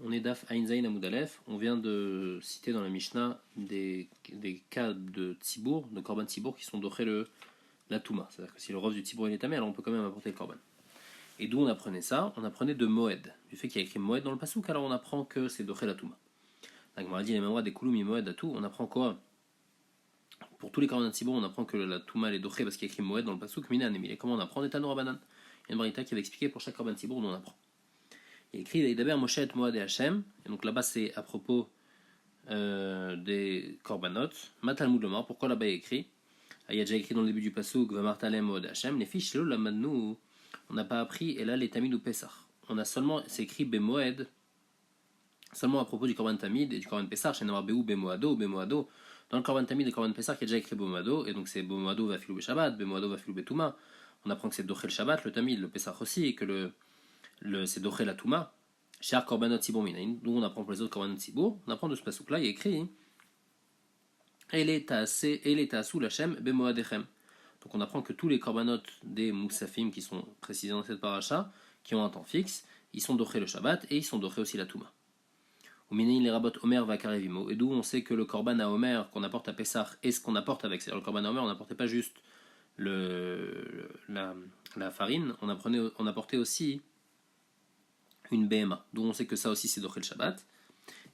On est Daf Ain Zayin Amud Aleph. On vient de citer dans la Mishnah des cas de Tzibour, de Korban Tzibour, qui sont doché la Touma. C'est-à-dire que si le rov du Tzibour il est tamé, alors on peut quand même apporter le Korban. Et d'où on apprenait ça? On apprenait de Moed. Du fait qu'il y a écrit Moed dans le Passouk, alors on apprend que c'est doché la Touma. La Gemara dit les mêmes des Kouloum Moed à tout. On apprend quoi? Pour tous les Korban Tzibour, on apprend que la Touma elle est doché parce qu'il y a écrit Moed dans le Passouk. Minan et comment on apprend? Des Tanoura Banan. Il y a une barita qui va expliquer pour chaque Korban Tzibour d'où on apprend. Il est écrit d'abord Moshe et Moed et Hachem, et donc là-bas c'est à propos des korbanot. Matalmud Lomar, pourquoi là-bas il est écrit? Il y a déjà écrit dans le début du pasuk Vamartalem Moed et Hachem, les fiches là lamadnu, on n'a pas appris, et là les tamid ou pesach. On a seulement, c'est écrit Bemoed, seulement à propos du korban tamid et du korban pesach, chez Namar Beou Bemoado, Bemoado. Dans le korban tamid et le korban pesach, il y a déjà écrit Bemoado, et donc c'est Bemoado va filou Shabbat, Bemoado va filou Betouma. On apprend que c'est Doché le Shabbat, le tamid, le pesach aussi, et que c'est Doché la Touma. Cher Korbanot Tzibour Minayin, d'où on apprend pour les autres Korbanot Tzibour, on apprend de ce passouk là, il est écrit Ele Ta'asou Lachem Bemoadechem. Donc on apprend que tous les Korbanot des Moussafim qui sont précisés dans cette paracha, qui ont un temps fixe, ils sont doché le Shabbat et ils sont doché aussi la Touma. Ou Minayin les Rabot Omer Vakarevimo, et d'où on sait que le Korban à Omer qu'on apporte à Pessah est ce qu'on apporte avec. C'est-à-dire le Korban à Omer, on n'apportait pas juste la farine, on apportait aussi une BMA, d'où on sait que ça aussi c'est doché le Shabbat,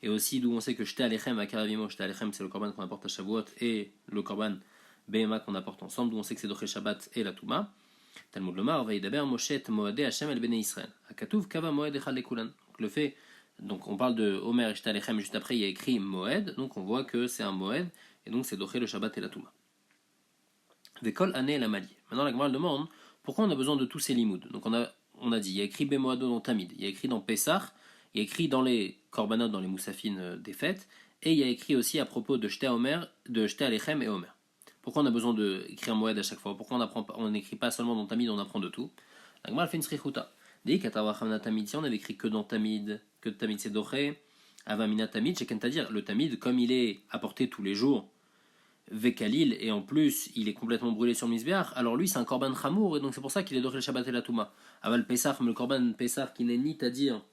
et aussi d'où on sait que Shte Alechem, Akaravimo, Shte Alechem c'est le korban qu'on apporte à Shavuot, et le korban BMA qu'on apporte ensemble, d'où on sait que c'est doché Shabbat et la Touma. Talmud Lomar, Veidaber Moshet Moadé Hashem El Bnei Israël. Akatuv Kava Moed Echad Lekulan. Le fait, donc on parle de Omer et Shte Alechem, juste après il y a écrit Moed, donc on voit que c'est un Moed, et donc c'est doché le Shabbat et la Touma. Vekol Ane la Mali. Maintenant la Gemara demande pourquoi on a besoin de tous ces limouds. Donc on a dit, il y a écrit Bemoado dans Tamid, il y a écrit dans Pessah, il y a écrit dans les Korbanot, dans les Moussafines des fêtes, et il y a écrit aussi à propos de Shte Alechem et Omer. Pourquoi on a besoin d'écrire Moed à chaque fois? Pourquoi on n'écrit pas seulement dans Tamid, on apprend de tout? La Gemara fait une srichuta. Dès qu'Atawachamna Tamid, si on avait écrit que dans Tamid, que Tamid c'est doré, Avamina Tamid, c'est-à-dire le Tamid, comme il est apporté tous les jours, Vekalil, et en plus il est complètement brûlé sur Misbeach, alors lui c'est un korban chamour, et donc c'est pour ça qu'il est doré le Shabbat et la Touma. Aval Pessah, mais le korban Pessah qui n'est ni Tadir,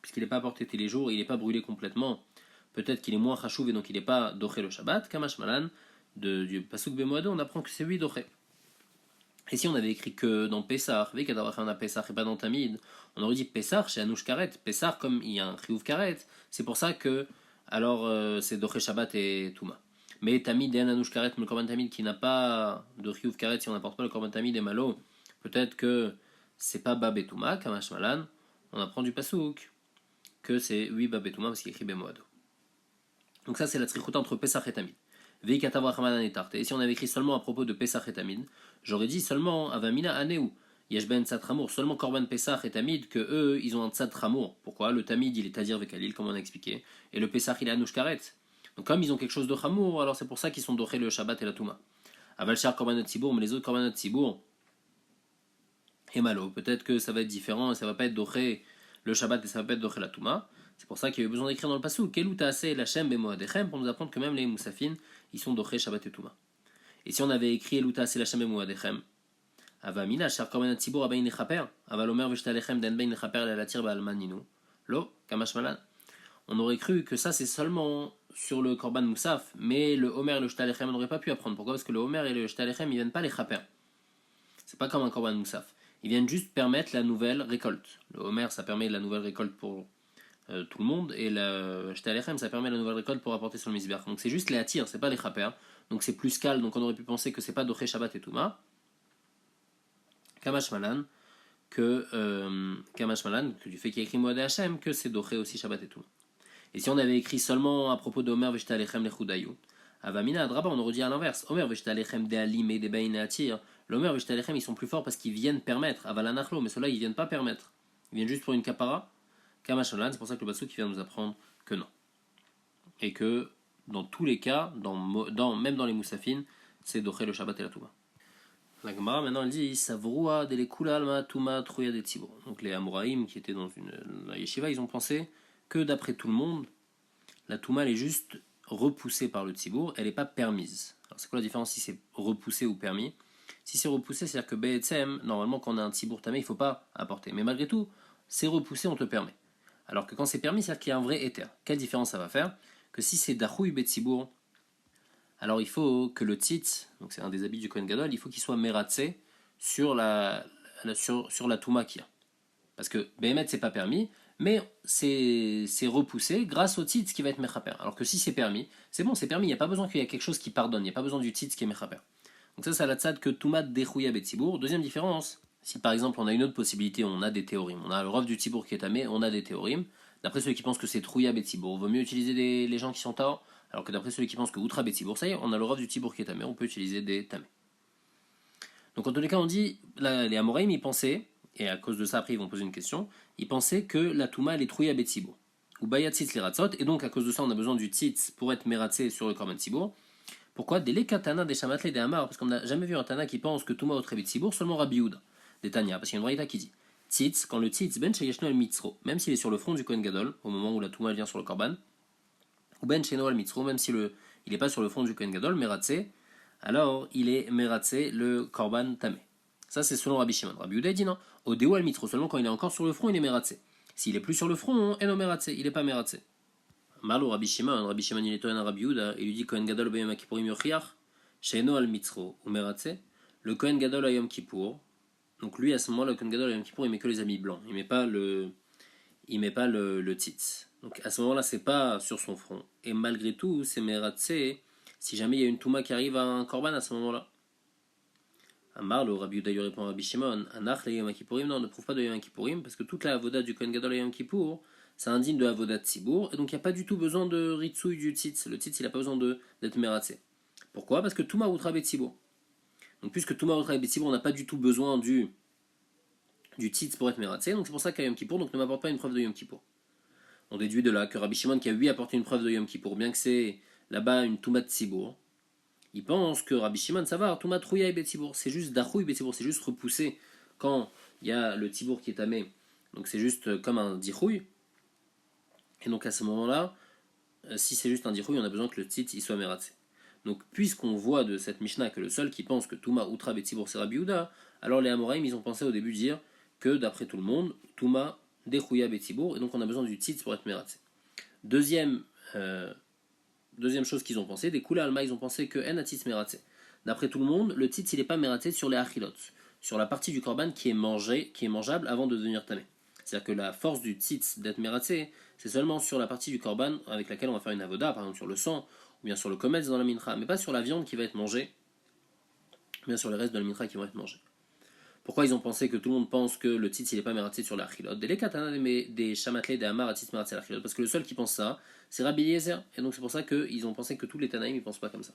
puisqu'il n'est pas apporté tous les jours, il n'est pas brûlé complètement, peut-être qu'il est moins chachouv et donc il n'est pas doré le Shabbat, Kamash Malan, du Pasuk Bemoado, on apprend que c'est lui doré. Et si on avait écrit que dans Pessah, Vekadavachana Pessah et pas dans Tamid, on aurait dit Pessah chez Anouch Karet, Pessah comme il y a un Chiyuv Karet, c'est pour ça que alors c'est doré Shabbat et Touma. Mais Tamid et Anouch Karet, le Korban Tamid qui n'a pas de Chiyuv Karet, si on n'apporte pas le Korban Tamid et Malo, peut-être que c'est pas Bab et Touma, Kamash Malan, on apprend du Pasuk que c'est oui Bab et Touma parce qu'il écrit Bemoado. Donc ça c'est la trichota entre Pessah et Tamid. Et si on avait écrit seulement à propos de Pessah et Tamid, j'aurais dit seulement Avamina Aneu, Yeshben Tzatramour, seulement Korban Pessah et Tamid, que eux ils ont un Tzatramour. Pourquoi? Le Tamid il est Tadir Vekalil, comme on a expliqué, et le Pessah il est Anouch Karet. Donc comme ils ont quelque chose de Chamour, alors c'est pour ça qu'ils sont dorés le Shabbat et la Touma. Avalchar Korbanot Tzibour, mais les autres Korbanot Tzibour, et Malo, peut-être que ça va être différent et ça va pas être doré le Shabbat et ça va pas être doré la Touma. C'est pour ça qu'il y a eu besoin d'écrire dans le passou Kelou Taaseh Lachem Bemoadechem pour nous apprendre que même les Moussafines ils sont dorés Shabbat et Touma. Et si on avait écrit Elou Taaseh Lachem Bemoadechem, Avamina Shar Korbanot Tzibour Abayin Lechaper, Avalomer Veshtalechem Den Bein Lechaper Lelatir Baalmaninu, Lo Kamash Malan. On aurait cru que ça c'est seulement sur le Korban Moussaf, mais le Homer et le Shtalechem on n'aurait pas pu apprendre. Pourquoi? Parce que le Homer et le Shtalechem ils viennent pas les Chaper. C'est pas comme un Korban Moussaf. Ils viennent juste permettre la nouvelle récolte. Le Homer ça permet la nouvelle récolte pour tout le monde, et le Shte Alechem ça permet la nouvelle récolte pour apporter sur le Mizbeach. Donc c'est juste les attirs, c'est pas les chaper, donc c'est plus calme, donc on aurait pu penser que c'est pas Doché Shabbat et Touma. Kamash Malan, que du fait qu'il y a écrit Moed Hashem, que c'est Doché aussi Shabbat et Touma. Et si on avait écrit seulement à propos d'Omer Veshte Alechem Lechudayou, Avamina Adraba, on aurait dit à l'inverse, Omer Veshte Alechem Dealim et Debain et Atir, l'Omer Veshte Alechem ils sont plus forts parce qu'ils viennent permettre, Avalanachlo, mais ceux-là ils viennent pas permettre, ils viennent juste pour une kapara. Kamashalan, c'est pour ça que le Bassouk qui vient nous apprendre que non. Et que dans tous les cas, même dans les Moussafines, c'est Doché le Shabbat et la Touma. La Gemara maintenant elle dit Savroua de l'Ekula Alma Touma Trouya des Tzibour. Donc les Amoraïm qui étaient dans la yeshiva, ils ont pensé que d'après tout le monde, la Touma elle est juste repoussée par le Tzibour, elle n'est pas permise. Alors c'est quoi la différence si c'est repoussé ou permis? Si c'est repoussé, c'est-à-dire que Be'etzem, normalement quand on a un Tzibour tamé, il ne faut pas apporter. Mais malgré tout, c'est repoussé, on te permet. Alors que quand c'est permis, c'est-à-dire qu'il y a un vrai éther. Quelle différence ça va faire? Que si c'est Dachoui Betsibour, alors il faut que le tzitz, donc c'est un des habits du Kohen Gadol, il faut qu'il soit mératsé sur sur la Touma qu'il y a. Parce que Béhémet, c'est pas permis, mais c'est repoussé grâce au tzitz qui va être mechaper. Alors que si c'est permis, c'est bon, c'est permis, il n'y a pas besoin qu'il y ait quelque chose qui pardonne, il n'y a pas besoin du tzitz qui est mechaper. Donc ça, c'est la tzad que Touma Dechouya Betsibour. Deuxième différence, si par exemple on a une autre possibilité, on a des théorim, on a le rov du Tzibour qui est tamé, on a des théorim. D'après ceux qui pensent que c'est Trouya Betsibour, vaut mieux utiliser les gens qui sont Taor, alors que d'après ceux qui pensent que Outra Betsibour, ça y est, on a le rov du Tzibour qui est tamé, on peut utiliser des tamés. Donc en tous les cas, on dit, là, les Amoraïm, ils pensaient, et à cause de ça, après, ils vont poser une question, ils pensaient que la Touma, elle est Trouya Betsibour. Ou Bayat Tzitz les Ratzot, et donc à cause de ça, on a besoin du Tzitz pour être mératsé sur le Korban Tzibour. Pourquoi? Des lekatana des shamatle des amar, parce qu'on n'a jamais vu un tana qui pense que Touma Outra Betsibour, seulement Rabbi Yehuda, des Tanya, parce qu'il y a une braïta qui dit Tzitz, quand le Tzitz ben sheyeshno el mitzro, même s'il est sur le front du Kohen Gadol, au moment où la Touma vient sur le Korban, ou ben sheyno el mitzro, même si il n'est pas sur le front du Kohen Gadol, meratsé, alors il est meratsé le Korban tamé. Ça c'est selon Rabbi Shimon. Rabbi Yehuda dit non, au deo al mitzro, seulement quand il est encore sur le front, il est meratsé. S'il est plus sur le front, eno meratsé, il n'est pas meratsé. Marlo Rabbi Shimon il est tourné à Rabbi Yehuda, il lui dit Kohen Gadol b'yom kippurim yochiach, sheyno al mitzro ou meratsé, le Kohen Gadol à Yom Kippour. Donc lui à ce moment-là, le Kohen Gadol à Yom Kippour, il met que les habits blancs, il met pas le tzitz. Donc à ce moment-là, c'est pas sur son front. Et malgré tout, c'est meratsé si jamais il y a une touma qui arrive à un korban à ce moment-là. Amar, le Rabbi Yehuda répond à Rabbi Shimon, Anach le Yom Kippourim, non, on ne prouve pas de Yom Kippourim, parce que toute la avoda du Kohen Gadol à Yom Kippour, c'est indigne de avoda Tzibour, et donc il n'y a pas du tout besoin de ritsouille du tzitz. Le tzitz, il n'a pas besoin d'être meratsé. Pourquoi? Parce que Touma Outra Betsibour. Donc puisque Touma Outra Betsibour, on n'a pas du tout besoin du tzitz pour être meratsé, donc c'est pour ça qu'à Yom Kippour, donc ne m'apporte pas une preuve de Yom Kippour. On déduit de là que Rabbi Shimon, qui a lui apporté une preuve de Yom Kippour, bien que c'est là-bas une Toumat Tzibour, il pense que Rabbi Shimon, ça va, Toumat Trouya et Betzibour, c'est juste Dachou et Betzibour, c'est juste repoussé quand il y a le Tzibour qui est tamé, donc c'est juste comme un Dichouille. Et donc à ce moment-là, si c'est juste un Dichouille, on a besoin que le Tzitz il soit meratsé. Donc puisqu'on voit de cette Mishnah que le seul qui pense que Touma Outra Betzibour c'est Rabbi Yehuda, alors les Amoraïm ils ont pensé au début de dire que d'après tout le monde, Touma Dechouya Betzibour, et donc on a besoin du Tzitz pour être meratsé. Deuxième chose qu'ils ont pensé, des Kula Alma, ils ont pensé que En Atis Meratsé. D'après tout le monde, le Tzitz il n'est pas meratsé sur les Achilot, sur la partie du Korban qui est mangeable avant de devenir tamé. C'est-à-dire que la force du Tzitz d'être meratsé, c'est seulement sur la partie du Korban avec laquelle on va faire une avoda, par exemple sur le sang, ou bien sur le Kometz dans la mincha, mais pas sur la viande qui va être mangée, ou bien sur les restes de la mincha qui vont être mangés. Pourquoi ils ont pensé que tout le monde pense que le tzitz il n'est pas meratsé sur la achilot? Des shamatlé, des amar tzitz meratsé la achilot. Parce que le seul qui pense ça, c'est Rabbi Eliezer. Et donc c'est pour ça qu'ils ont pensé que tous les Tanaïm ils pensent pas comme ça.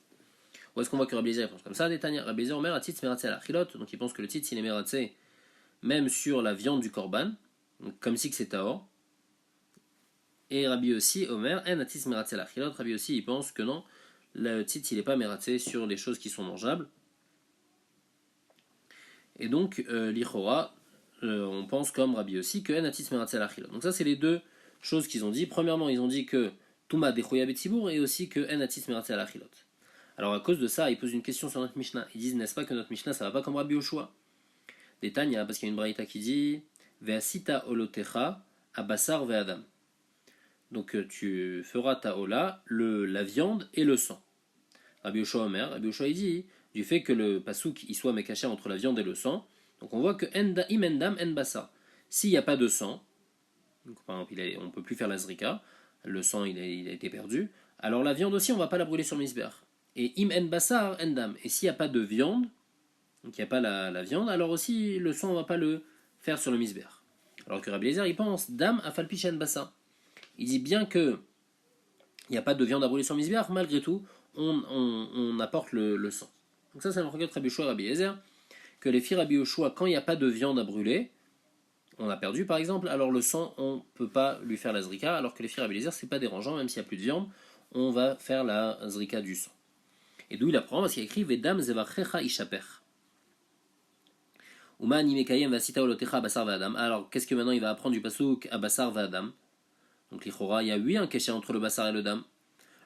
Ou est-ce qu'on voit que Rabbi Eliezer pense comme ça? Des Tanya, Rabbi Eliezer omer tzitz meratsé la achilot. Donc ils pensent que le tzitz il est meratsé même sur la viande du korban, comme si que c'est taor. Et Rabbi aussi omer en tzitz meratsé la achilot. Rabbi aussi il pense que non, le tzitz il n'est pas meratsé sur les choses qui sont mangeables. Et donc, l'Ichora, on pense comme Rabbi aussi que Enatis Meratsel Achilot. Donc, ça, c'est les deux choses qu'ils ont dit. Premièrement, ils ont dit que Touma Dechoya Betsibour et aussi que Enatis Meratsel Achilot. Alors, à cause de ça, ils posent une question sur notre Mishnah. Ils disent, n'est-ce pas que notre Mishnah, ça va pas comme Rabbi Yoshua? Des Tanya, parce qu'il y a une braïta qui dit Ve'asita olotecha abasar ve'adam. Donc, tu feras ta ola, la viande et le sang. Rabbi Yoshua Omer, Rabbi Yoshua il dit du fait que le pasouk il soit mécaché entre la viande et le sang. Donc on voit que imendam en bassa. S'il n'y a pas de sang, donc par exemple on ne peut plus faire la zrika, le sang il a été perdu, alors la viande aussi on ne va pas la brûler sur le misber. Et im en bassar endam. Et s'il n'y a pas de viande, donc il n'y a pas la viande, alors aussi le sang on ne va pas le faire sur le misber. Alors que Rabbi Eliezer il pense dam afalpi en bassa. Il dit bien que il n'y a pas de viande à brûler sur le misber, malgré tout on apporte le sang. Donc ça, c'est un regret de Rabbi Yoshua et Rabbi Eliezer, que les filles Rabbi Yoshua, quand il n'y a pas de viande à brûler, on a perdu par exemple, alors le sang, on ne peut pas lui faire la zrika, alors que les filles Rabbi Eliezer, c'est pas dérangeant, même s'il n'y a plus de viande, on va faire la zrika du sang. Et d'où il apprend, parce qu'il écrit Vedam zevachecha ishaper. Uma nimekayem vasita olotecha basar vadam. Alors, qu'est-ce que maintenant il va apprendre du pasouk à basar vadam? Donc, l'Ichora, il y a 8 un kéché entre le basar et le dam.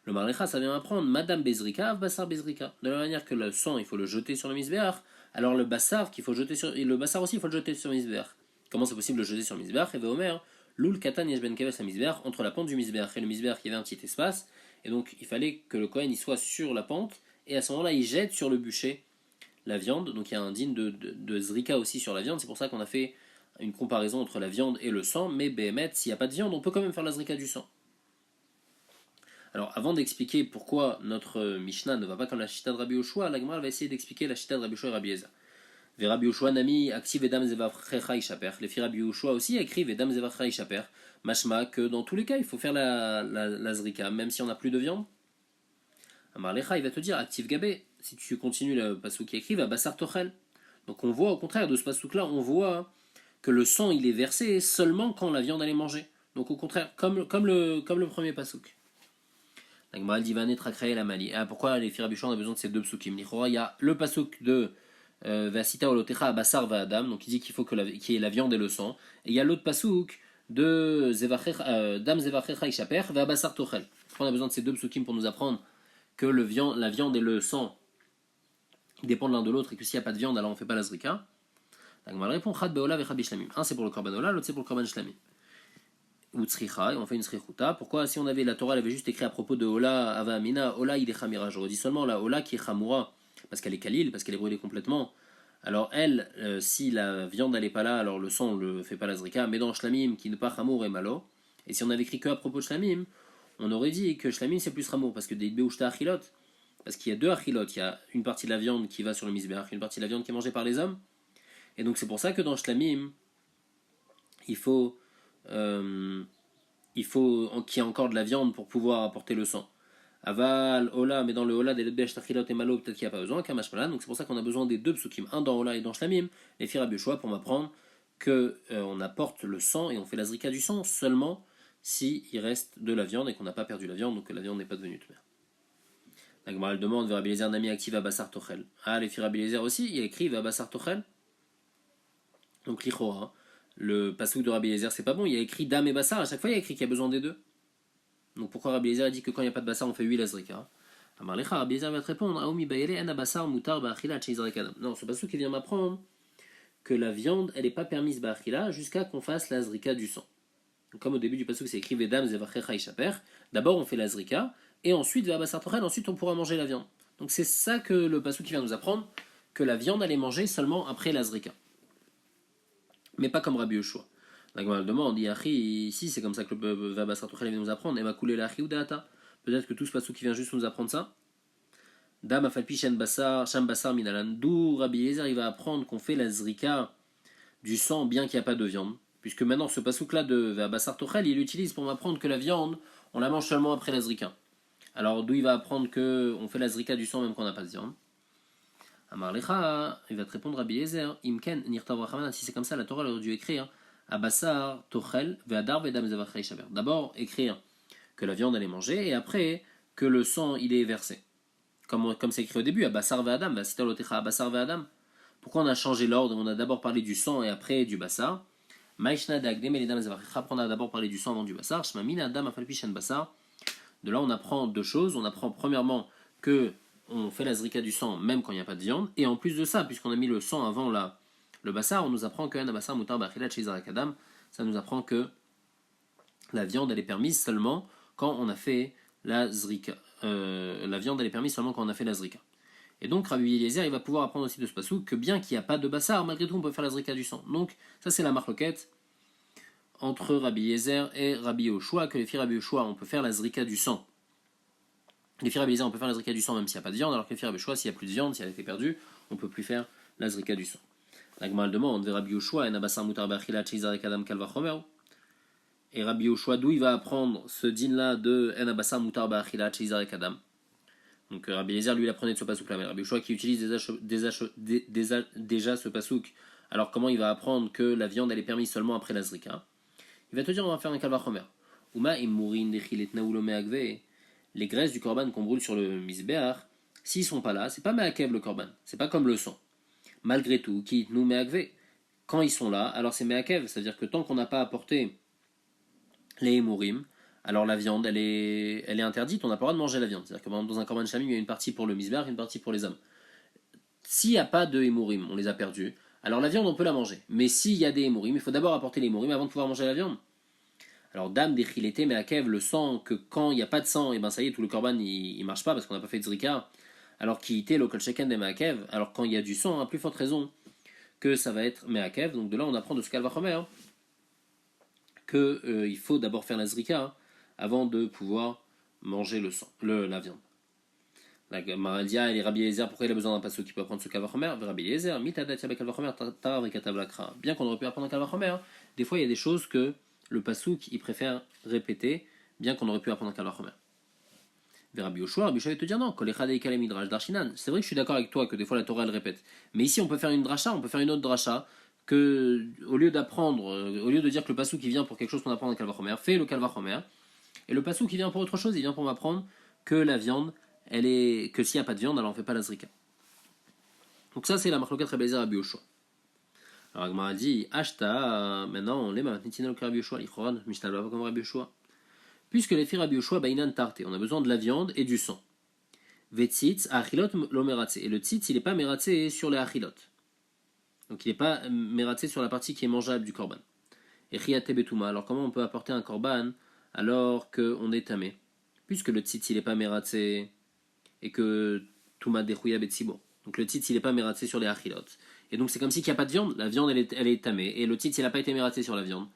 Le Marlecha, ça vient apprendre Madame Bezrika, Bassar Bezrika. De la manière que le sang, il faut le jeter sur le misbéach, alors le bassar qu'il faut jeter sur. Et le bassar aussi, il faut le jeter sur le misbéach. Comment c'est possible de le jeter sur le misbéach? Et Omer, Loul katan yesh ben keves misbeach, entre la pente du misbeach et le misbeach, il y avait un petit espace, et donc il fallait que le Kohen il soit sur la pente, et à ce moment-là, il jette sur le bûcher la viande, donc il y a un din de zrika aussi sur la viande, c'est pour ça qu'on a fait une comparaison entre la viande et le sang, mais Béhémet, s'il n'y a pas de viande, on peut quand même faire la zrika du sang. Alors, avant d'expliquer pourquoi notre Mishnah ne va pas comme la Shita de Rabbi Yoshua, la Gemara va essayer d'expliquer la Shita de Rabbi Yoshua et Rabbi Eliezer. Ve Rabbi Yoshua nami active Vedam Zevachrecha Ishaper. Les filles Rabbi Yoshua aussi écrivent Vedam Zevachrecha Ishaper. Mashma que dans tous les cas, il faut faire la zrika, même si on n'a plus de viande. Amar Lecha, il va te dire active Gabé. Si tu continues le passouk qui écrit, va Bassar Tochel. Donc on voit au contraire de ce passouk-là, on voit que le sang il est versé seulement quand la viande elle est mangée. Donc au contraire, comme le premier passouk. La Gemara dit Vanet Rakrae la Mali. Ah, pourquoi les filles Rabbi Yoshua ont besoin de ces deux psukim? Il y a le passouk de Vasita Olotecha Bassar va Adam, donc il dit qu'il faut qu'il y ait la viande et le sang. Et il y a l'autre passouk de Dam Zevachecha Ishaper va Bassar Tochel. Pourquoi on a besoin de ces deux psukim pour nous apprendre que la viande et le sang dépendent l'un de l'autre et que s'il n'y a pas de viande, alors on ne fait pas la zrika? La Gemara répond Chad Beola ve Chabi Shlamim. Un c'est pour le korban ola, l'autre c'est pour le korban shlamim. Ou tzricha, et on fait une tzrichuta. Pourquoi si on avait la Torah, elle avait juste écrit à propos de Ola Ava Amina, Ola il est chamira. J'aurais dit seulement la Ola qui est chamoura, parce qu'elle est kalil, parce qu'elle est brûlée complètement. Alors elle, si la viande elle n'est pas là, alors le sang on le fait pas la zrika. Mais dans shlamim qui n'est pas chamour et malo. Et si on avait écrit que à propos de shlamim, on aurait dit que shlamim c'est plus chamour, parce que des beushta achilot, parce qu'il y a deux achilot, il y a une partie de la viande qui va sur le misbeach, une partie de la viande qui est mangée par les hommes. Et donc c'est pour ça que dans shlamim, il faut qu'il y ait encore de la viande pour pouvoir apporter le sang. Aval, Ola, mais dans le Ola, des Lebbesh, Tachilot et Malo, peut-être qu'il n'y a pas besoin, Kamashmalan, donc c'est pour ça qu'on a besoin des deux psukim, un dans Ola et dans Shlamim, les filles Rabbi Yoshua, pour m'apprendre qu'on apporte le sang et on fait la zrika du sang seulement s'il reste de la viande et qu'on n'a pas perdu la viande, donc que la viande n'est pas devenue tmère. La Gemara demande, Rabbi Eliezer Nami active à Bassar Tochel. Ah, les filles Rabbi Eliezer aussi, il écrit à Bassar Tochel. Donc l'Ichora, le passouk de Rabbi Eliezer, c'est pas bon, il y a écrit Dam et Bassar, à chaque fois il y a écrit qu'il y a besoin des deux. Donc pourquoi Rabbi Eliezer a dit que quand il n'y a pas de Bassar, on fait 8 la zrika? Amar Lecha, Rabbi Eliezer va te répondre, Aomi Bayele, Ana Bassar, Mutar, Ba'achila, Adam. Non, ce passouk qui vient m'apprendre que la viande, elle n'est pas permise Ba'achila jusqu'à qu'on fasse la zrika du sang. Donc, comme au début du passouk, c'est écrit Vedam Zevachecha Ishaper, d'abord on fait la zrika, et ensuite, vers Bassar Tochel, ensuite on pourra manger la viande. Donc c'est ça que le passouk qui vient nous apprendre, que la viande, elle est mangée seulement après la zrika. Mais pas comme Rabbi Yoshua. La Gemara demande, ici c'est comme ça que le Vabassar Tochel vient nous apprendre, et ma coulé la ou data. Peut-être que tout ce passou qui vient juste nous apprendre ça. Dam afalpi shan bassar minalan. D'où Rabbi Eliezer il va apprendre qu'on fait la zrika du sang bien qu'il n'y a pas de viande. Puisque maintenant ce passouk là de Vabassar Tochel, il l'utilise pour m'apprendre que la viande, on la mange seulement après la zrika. Alors d'où il va apprendre qu'on fait la zrika du sang même quand on n'a pas de viande? Amar Lecha, il va te répondre Rabbi Eliezer, Imken nirtav rachamana. Si c'est comme ça, la Torah aurait dû écrire Abassar Tochel Ve'adar Vedam Zevachei Shaber. D'abord écrire que la viande elle est mangée et après que le sang il est versé. Comme c'est écrit au début, Abassar Ve'adam, Vasita Lotecha Abassar Ve'adam. Pourquoi on a changé l'ordre? On a d'abord parlé du sang et après du bassar. Maishna Dagdem Eledam Zevachecha, on a d'abord parlé du sang avant du bassar. Shmamina Adam Afalpi Shen Bassar. De là on apprend deux choses. On apprend premièrement que on fait la zrika du sang même quand il n'y a pas de viande. Et en plus de ça, puisqu'on a mis le sang avant le bassar, on nous apprend que Bassar Mutar Bachilat Shizar Kadam, ça nous apprend que la viande elle est permise seulement quand on a fait la zrika. La viande elle est permise seulement quand on a fait la zrika. Et donc Rabbi Eliezer il va pouvoir apprendre aussi de ce passou que bien qu'il n'y a pas de bassar, malgré tout on peut faire la zrika du sang. Donc ça c'est la marloquette entre Rabbi Eliezer et Rabbi Yoshua, que les filles Rabbi Yoshua on peut faire la zrika du sang. Les filles Rabbi Eliezer on peut faire la zrika du sang même s'il n'y a pas de viande, alors que les filles Rabbi Yoshua s'il n'y a plus de viande, si elle a été perdue, on ne peut plus faire la zrika du sang. La Gemara demande, Rabbi Yoshua, en Abassar Mutar Ba'achila Chizar Kadam Kalva Chomer. Et Rabbi Yoshua, d'où il va apprendre ce din-là de en Abassar Mutar Ba'achila Chizar Kadam. Donc Rabbi Eliezer, lui, il apprenait de ce pasouk-là. Mais Rabbi Yoshua qui utilise déjà ce pasouk, alors comment il va apprendre que la viande, elle est permise seulement après la zrika? Il va te dire, on va faire un Kalva Chomer. Uma imurin dechilet naoulo me'agve. Les graisses du korban qu'on brûle sur le misbeach, s'ils sont pas là, c'est pas me'akev le korban. C'est pas comme le sang. Malgré tout, qui nous me'agve, quand ils sont là, alors c'est me'akev, c'est-à-dire que tant qu'on n'a pas apporté les emurim, alors la viande, elle est interdite, on n'a pas le droit de manger la viande. C'est-à-dire que dans un korban shamim, il y a une partie pour le misbeach, une partie pour les hommes. S'il n'y a pas de emurim, on les a perdus, alors la viande, on peut la manger. Mais s'il y a des emurim, il faut d'abord apporter les emurim avant de pouvoir manger la viande. Alors, dame d'Echilete, mais Akev, le sang, que quand il n'y a pas de sang, et ben ça y est, tout le korban il marche pas parce qu'on n'a pas fait de zrika. Alors, qui était local sheken de Meakev, alors quand il y a du sang, à plus forte raison que ça va être Meakev. Donc, de là, on apprend de ce qu'Alvachomer qu'il faut d'abord faire la zrika avant de pouvoir manger le sang, la viande. La Maradia et les Rabbi Eliezer, pourquoi il a besoin d'un passo qui peut apprendre ce Kalvachomer? Rabbi Eliezer, mitadat yabek Kalvachomer, tatar et katabakra. Bien qu'on aurait pu apprendre un Kalvachomer, des fois il y a des choses que le passouk il préfère répéter, bien qu'on aurait pu apprendre un Kalvachomer. Rabbi Yoshua va te dire non, midrash darshinan. C'est vrai que je suis d'accord avec toi que des fois la Torah elle répète, mais ici on peut faire une dracha, on peut faire une autre dracha que au lieu d'apprendre, au lieu de dire que le passouk qui vient pour quelque chose qu'on apprend dans le Kalvachomer, fait le Kalvachomer, et le passouk qui vient pour autre chose, il vient pour m'apprendre que la viande que s'il n'y a pas de viande, alors on ne fait pas la zrika. Donc ça, c'est la marloquette Rabbi Eliezer Rabbi Yoshua. Alors Agmara dit, Ashta, maintenant, on l'aime, Nitinel Rabbi Yoshua, l'Ichoran, Mishtalba, comme Rabbi Yoshua. Puisque les filles Rabbi Yoshua, Bainan Tarte, on a besoin de la viande et du sang. Vetzitz, Achilot lo meratze. Et le tzitz, il n'est pas meratze sur les achilot. Donc il n'est pas meratze sur la partie qui est mangeable du korban. Et Chiyate Betuma, alors comment on peut apporter un korban alors qu'on est tamé? Puisque le tzitz, il n'est pas meratze et que Touma Dechouya Betsibo. Donc le titre il n'est pas mératsé sur les achilot. Et donc c'est comme si qu'il n'y a pas de viande, la viande elle est tamée. Et le titre il n'a pas été mératsé sur la viande.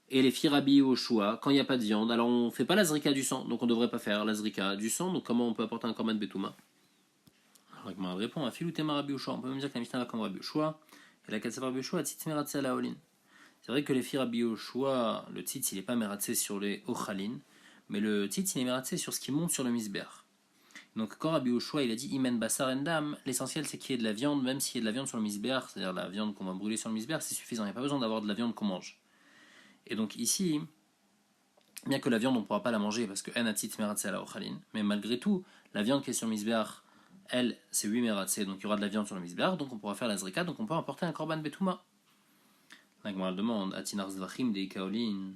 Et les firabi au choix, quand il n'y a pas de viande, alors on ne fait pas la zrika du sang, donc on ne devrait pas faire la zrika du sang, donc comment on peut apporter un korban betouma? Alors Gmar répond à Filoutema Rabbi Yoshua, on peut même dire que la Mishnah va comme Rabbi Yoshua, et la Katsav Rabbi Yoshua, tzitz mératsé à la holin. C'est vrai que les firabi Yoshua, le tzitz il n'est pas mératsé sur les ochalin, mais le tzitz il est mératsé sur ce qui monte sur le misber. Donc quand Rabbi Yoshua il a dit Imen Basar Endam, l'essentiel c'est qu'il y ait de la viande, même s'il y a de la viande sur le misbéar, c'est-à-dire la viande qu'on va brûler sur le misbéar, c'est suffisant, il n'y a pas besoin d'avoir de la viande qu'on mange. Et donc ici, bien que la viande on ne pourra pas la manger parce que Enatit Meratse ala Ochalin, mais malgré tout, la viande qui est sur le misbéar, elle c'est 8 Meratse, donc il y aura de la viande sur le misbéar, donc on pourra faire la zrika, donc on peut apporter un korban betouma. La Gemara demande Atinar Zvachim de Ikaolin.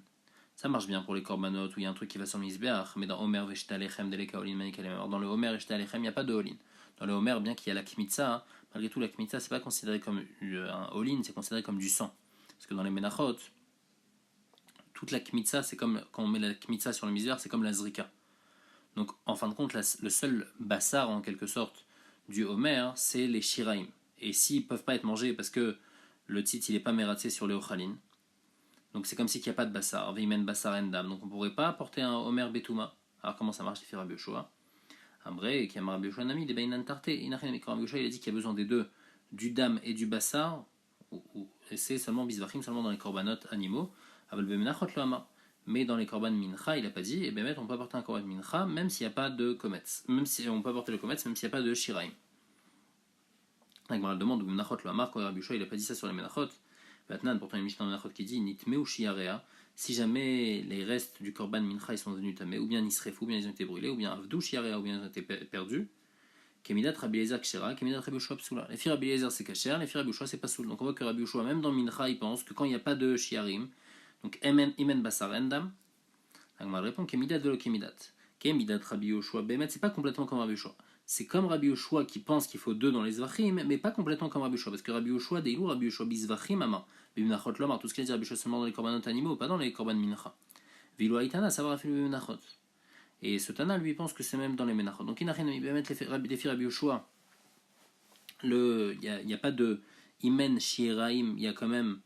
Ça marche bien pour les korbanot où il y a un truc qui va sur le misbéach, mais dans Omer Veshtalechem de l'Ekaolin Manikalem. Dans le Omer Veshtalechem, il n'y a pas de Olin. Dans le Omer, bien qu'il y a la Kmitza, malgré tout, la Kmitza, c'est pas considéré comme un Olin, c'est considéré comme du sang. Parce que dans les Menachot, toute la Kmitza, c'est comme quand on met la Kmitza sur le misbéach, c'est comme la Zrika. Donc en fin de compte, le seul bassar en quelque sorte du Omer, c'est les Shiraim. Et s'ils ne peuvent pas être mangés parce que le titre il n'est pas mératsé sur les Ochalin, donc c'est comme si il n'y a pas de bassar, veimen bassar endam. Donc on ne pourrait pas apporter un Omer Betouma. Alors comment ça marche, les Rabbi Yoshua? Ambré, qui a Rabbi Yoshua Nami, des Beinan Tarte. Rabbi Yoshua il a dit qu'il y a besoin des deux, du dam et du bassar, et c'est seulement bisvachim, seulement dans les korbanot animaux. Aval bemenachot lo amar. Mais dans les korban mincha, il n'a pas dit, et bien on peut apporter un korban mincha, même s'il n'y a pas de kometz. Même si on peut apporter le kometz, même s'il n'y a pas de shiraim. La Gemara demande, bemenachot lo amar, quand Rabbi Yoshua il n'a pas dit ça sur les menachot. Maintenant, pourtant, une Mishnah Menachot qui dit Nitme ou Shiarea, si jamais les restes du Korban Mincha ils sont devenus tamés, ou bien Nisrefu, ou bien ils ont été brûlés, ou bien Avdou Shiarea, ou bien ils ont été perdus, Kemidat Rabbi Eliezer Kshera, Kemidat Rabbi Yoshua Psula. Les filles Rabbi Eliezer c'est Kacher, les filles Rabbi Yoshua c'est pas Soul. Donc on voit que Rabbi Yoshua, même dans Mincha, il pense que quand il n'y a pas de Shiarim, donc Imen Basar Endam, Agmar répond Kemidat Velo Kemidat. Kemidat Rabbi Yoshua Bemet, c'est pas complètement comme Rabbi Yoshua. C'est comme Rabbi Yoshua qui pense qu'il faut deux dans les Zvachim, mais pas complètement comme Rabbi Yoshua, parce que Rabbi Yoshua, Deilou, Rabbi Yoshua Bizvachim, Ama, Bimnachot Lomar, tout ce qu'il a dit Rabbi Yoshua seulement dans les korbanot animaux, pas dans les korban mincha. Vilu Aitana, savoir faire le Bimnachot. Et ce Tana, lui, pense que c'est même dans les Menachot. Donc il n'a rien à mettre les filles Rabbi Yoshua. Il n'y a pas de Imen Shieraim, il y a quand même,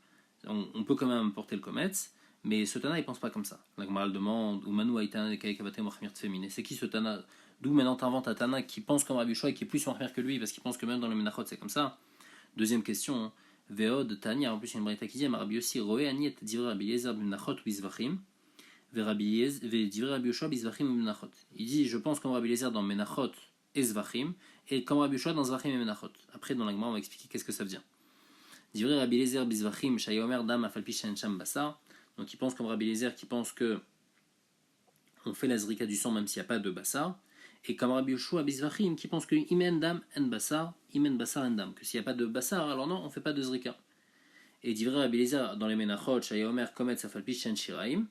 on peut quand même porter le Kometz, mais ce Tana, il pense pas comme ça. La Gemara demande, ou Manu Aitana de Kaikavate Mochmir Tfemine. C'est qui ce Tana? D'où maintenant t'inventes un Tana qui pense comme Rabbi Yoshua et qui est plus Mochmir que lui, parce qu'il pense que même dans les Menachot c'est comme ça. Deuxième question, Veod Tania, en plus il y a une braïta qui dit, Rabbi Yossi Roé Aniet Divrei Rabbi Eliezer B'Menachot Bizvachim, Divrei Rabbi Yoshua Bizvachim B'Menachot. Il dit, je pense comme Rabbi Eliezer dans Menachot et Zvachim, et comme Rabbi Yoshua dans Zvachim et Menachot. Après dans la Gemara on va expliquer qu'est-ce que ça veut dire. Divrei Rabbi Eliezer Bizvachim Shayomer Dam Afalpi Shen Sham Basar. Donc il pense comme Rabbi Eliezer qui pense que on fait la zrika du sang même s'il n'y a pas de bassar. Et comme Rabbi Yoshua Bizvachim qui pense que Imen Dam en Bassar, Imen Bassar en Dam, que s'il n'y a pas de Bassar, alors non, on ne fait pas de Zrika. Et divrei Rabbi Eliezer dans les Menachot, Shayomer Kometz Afalpish En Shiraim,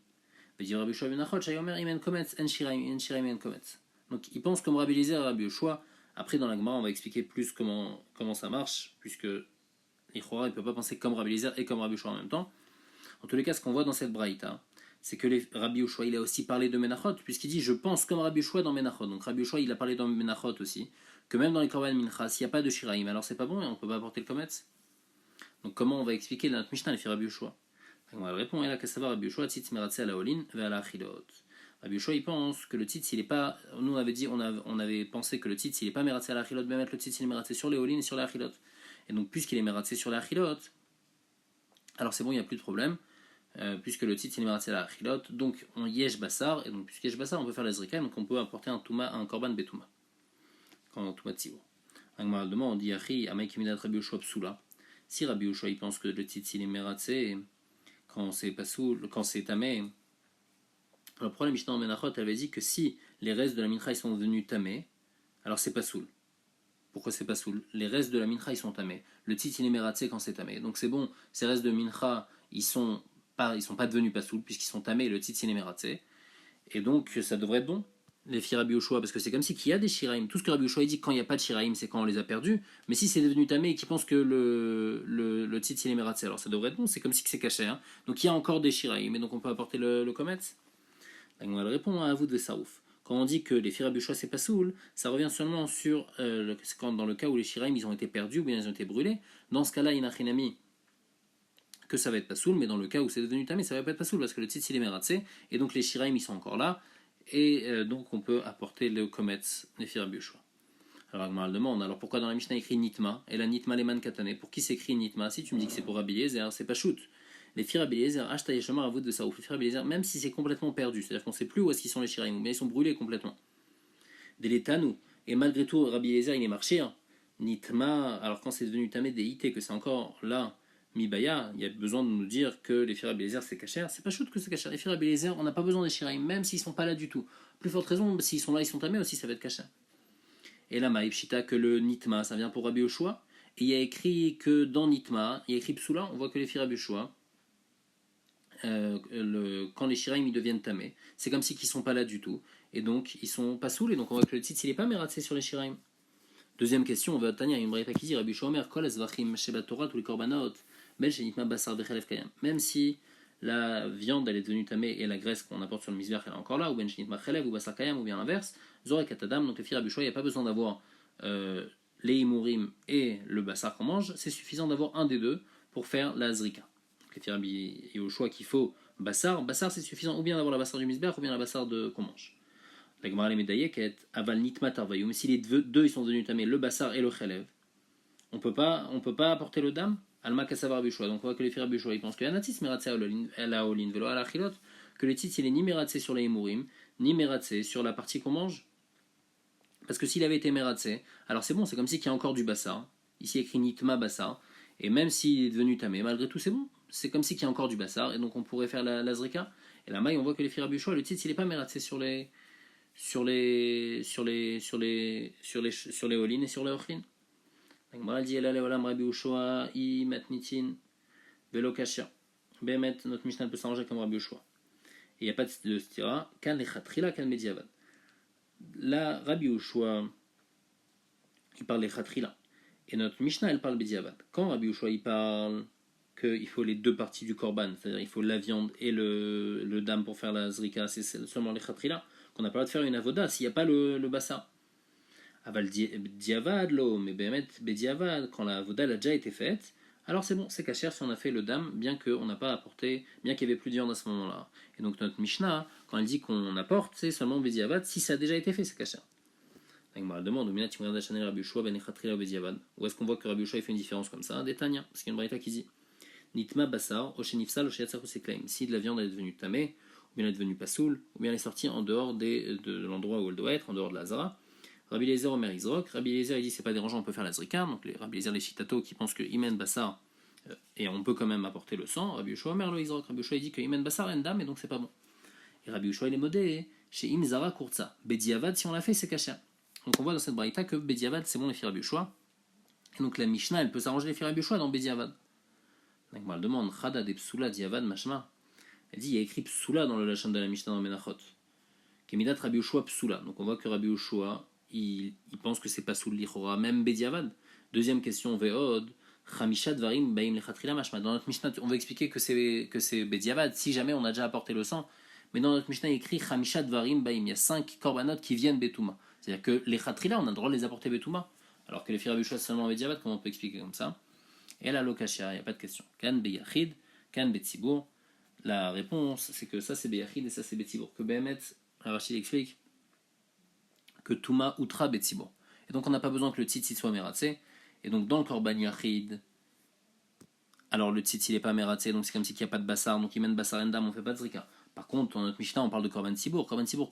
et divrei Rabbi Yoshua Menachot, Shayomer Imen Kometz En Shiraim, En Shiraim En Kometz. Donc il pense comme Rabbi Eliezer et Rabbi Yoshua. Après dans la Gemara, on va expliquer plus comment ça marche, puisque l'Ichora il ne peut pas penser comme Rabbi Eliezer et comme Rabbi Yoshua en même temps. En tous les cas, ce qu'on voit dans cette braïta, c'est que Rabbi Yoshua, il a aussi parlé de Menachot, puisqu'il dit je pense comme Rabbi Yoshua dans Menachot. Donc Rabbi Yoshua, il a parlé dans Menachot aussi, que même dans les Korban Mincha, s'il n'y a pas de Shiraim, alors c'est pas bon et on ne peut pas apporter le Kometz. Donc comment on va expliquer dans notre Mishnah les filles Rabbi Yoshua? On va répondre, il a qu'à savoir Rabbi Yoshua, tzitz meratze à la olin, vers la achilot. Rabbi Yoshua, il pense que le tzitz, il est pas. Nous, on avait dit, on avait pensé que le tzitz, il n'est pas meratze à la achilot, mais mettre le tzitz, il est meratze sur les olin et sur la achilot. Et donc, puisqu'il est meratze sur la achilot, alors c'est bon, il n'y a plus de problème. Puisque le titre c'est Nimaratze la Achilot, donc on yesh basar, et donc puisque yesh basar, on peut faire la zrika, donc on peut apporter un touma, un korban betouma, quand touma tzivou. On dit Achi, Amay Kimidat Rabbi Yoshua psula. Si Rabbi Yoshua il pense que le titre il est meratze, quand c'est pasoul, quand c'est tamé, alors pour la Mishnah en Menachot, elle avait dit que si les restes de la mincha ils sont devenus tamé, alors c'est pasoul. Pourquoi c'est pasoul? Les restes de la mincha ils sont tamés. Le titre il est meratze quand c'est tamé. Donc c'est bon, ces restes de mincha ils sont pas devenus pasoul puisqu'ils sont tamés et le titre il est meratze. Et donc ça devrait être bon, les filles Rabbi Yoshua, parce que c'est comme si qu'il y a des shiraim. Tout ce que Rabbi Yoshua dit quand il n'y a pas de shiraim, c'est quand on les a perdus. Mais si c'est devenu tamé et qu'ils pensent que le titre il est meratze, alors ça devrait être bon, c'est comme si c'est caché. Hein. Donc il y a encore des shiraim, et donc on peut apporter le kometz. Donc on répond à vous de Saouf. Quand on dit que les filles Rabbi Yoshua c'est pas soul, ça revient seulement sur dans le cas où les shiraim ils ont été perdus ou bien ils ont été brûlés. Dans ce cas-là, inachinami, que ça va être pas soul, mais dans le cas où c'est devenu tamé, ça va pas être pas soul parce que le titre il est meratze et donc les shiraim ils sont encore là et donc on peut apporter le kometz les filles Rabbi Yoshua. Alors Agmar demande alors pourquoi dans la Mishnah écrit Nitma et la Nitma leman katane? Pour qui s'écrit Nitma? Si tu me dis que c'est pour Rabbi Eliezer, c'est pas shoot. Les filles Rabbi Eliezer, ashta yeshama avout de Saouf. Les filles Rabbi Eliezer, même si c'est complètement perdu, c'est-à-dire qu'on sait plus où est-ce qu'ils sont les shiraim, mais ils sont brûlés complètement. Deletanu, et malgré tout Rabbi Eliezer il est marché. Hein. Nitma, alors quand c'est devenu tamé des IT, que c'est encore là. Mibaya, il y a besoin de nous dire que les filles Rabbi Eliezer c'est cacher. C'est pas chouette que c'est cacher. Les filles Rabbi Eliezer, on n'a pas besoin des shiraim, même s'ils sont pas là du tout. Plus forte raison, s'ils sont là, ils sont tamés aussi, ça va être caché. Et là, Maïpshita, que le Nitma, ça vient pour Rabbi Yoshua. Et il y a écrit que dans Nitma, il y a écrit Psula, on voit que les filles Rabbi Yoshua, quand les shiraim ils deviennent tamés, c'est comme si qu'ils sont pas là du tout. Et donc, ils sont pas saouls, et donc on voit que le titre, il est pas mératsé sur les shiraim. Deuxième question, on va Tania, une braïta qui dit Rabbi Yoshua Omer, Kol Ezvachim Shebat Torah, tous les korbanot. Même si la viande elle est devenue tamée et la graisse qu'on apporte sur le misbech elle est encore là, ou ben shenitma chelev ou basar kayam ou bien l'inverse, zorek atadam, donc le filles Rabbi Yoshua, il n'y a pas besoin d'avoir les imurim et le basar qu'on mange, c'est suffisant d'avoir un des deux pour faire la zrika. Les filles Rabbi Yoshua qu'il faut basar c'est suffisant ou bien d'avoir la basar du misbech ou bien la basar qu'on mange. La Gemara les médaillés qui est aval nitma tarvayum, si les deux ils sont devenus tamés, le basar et le chelev, on peut pas apporter le dam. Alma Kassavar Rabbi Yoshua. Donc on voit que les filles Rabbi Yoshua, ils pensent que Anatis Meratse à la Olin, Velo à la Chilot, que le titre il est ni Meratse sur les Imurim, ni Meratse sur la partie qu'on mange. Parce que s'il avait été Meratse, alors c'est bon, c'est comme si qu'il y a encore du Bassar. Ici écrit Nitma Bassar. Et même s'il est devenu Tamé, malgré tout c'est bon. C'est comme si qu'il y a encore du Bassar. Et donc on pourrait faire la Zrika. Et la maille, on voit que les filles Rabbi Yoshua, le titre il est pas Meratse sur les Olin et sur les Ochin. La Gemara dit Ela leolam Rabbi Yoshua I matnitin velo kashia. Behemet, notre Mishnah peut s'arranger comme Rabbi Yoshua. Et il n'y a pas de stira. Kan lechatrila, kan mediavad. Là, Rabbi Yoshua, il parle lechatrila. Et notre Mishnah, elle parle mediavad. Quand Rabbi Yoshua, il parle qu'il faut les deux parties du korban, c'est-à-dire il faut la viande et le dam pour faire la zrika, c'est seulement lechatrila, qu'on n'a pas le droit de faire une avoda s'il n'y a pas le bassa. Aval diavad lo, mais behemet bediavad, quand la avoda a déjà été faite, alors c'est bon, c'est cachère si on a fait le dam, bien qu'on n'a pas apporté, bien qu'il n'y avait plus de viande à ce moment-là. Et donc notre Mishnah, quand elle dit qu'on apporte, c'est seulement bediavad si ça a déjà été fait, c'est cachère. Donc on demande, où est-ce qu'on voit que Rabbi Yoshua fait une différence comme ça? Des Tanya, parce qu'il y a une braïta qui dit Nitma basar, oshenifsal, osheyatzar useklaim. Si de la viande est devenue tamée, ou bien elle est devenue pasoul, ou bien elle est sortie en dehors de l'endroit où elle doit être, en dehors de la zara. Rabbi Eliezer Omer Izrok. Rabbi Eliezer il dit c'est pas dérangeant, on peut faire la zrika. Donc les Rabbi Eliezer les Shitato qui pensent que Imen Bassar et on peut quand même apporter le sang. Rabbi Yoshua Omer le Izrok. Rabbi Yoshua il dit que Imen Bassar endam et donc c'est pas bon. Et Rabbi Yoshua il est modé chez Imzara Kurtza. Bediavad si on l'a fait c'est caché. Donc on voit dans cette braïta que Bediavad c'est bon les filles Rabbi Yoshua. Et donc la Mishnah elle peut s'arranger les filles Rabbi Yoshua dans Bediavad. Donc elle demande Chada de Psula Diavad Mashma. Elle dit il y a écrit Psula dans le Lachan de la Mishnah dans Menachot. Kemidat Rabbi Yoshua Psula. Donc on voit que Rabbi Yoshua il pense que c'est pas sous l'Ichora, même Bediavad. Deuxième question, Veod, Chamisha Dvarim Baim Lechatchila Mashma. Dans notre Mishnah, on va expliquer que c'est Bediavad, si jamais on a déjà apporté le sang. Mais dans notre Mishnah, il écrit Chamisha Dvarim Baim. Il y a 5 korbanot qui viennent Betouma. C'est-à-dire que les Chatrila, on a le droit de les apporter Betouma. Alors que les Firabushua, c'est seulement Bediavad, comment on peut expliquer comme ça? Et la Lokashia, il n'y a pas de question. Kan Beyachid, Kan Betsibour. La réponse, c'est que ça c'est Beyachid et ça c'est Betsibour. Que Behemet, Rachid explique que Touma Outra Betsibour. Et donc on n'a pas besoin que le tzitz soit mératsé. Et donc dans le Korban Yachid, alors le tzitz il n'est pas mératsé, donc c'est comme si il n'y a pas de bassar, donc il mène bassar endam, on ne fait pas de zrika. Par contre, dans notre Mishnah, on parle de Korban Tzibour. Korban Tzibour,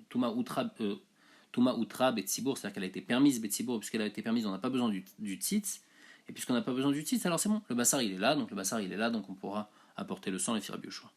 Touma Outra Betsibour, c'est-à-dire qu'elle a été permise Betsibour, puisqu'elle a été permise, on n'a pas besoin du tzitz. Et puisqu'on n'a pas besoin du tzitz, alors c'est bon, le bassar il est là, donc on pourra apporter le sang et faire Rabbi Yoshua.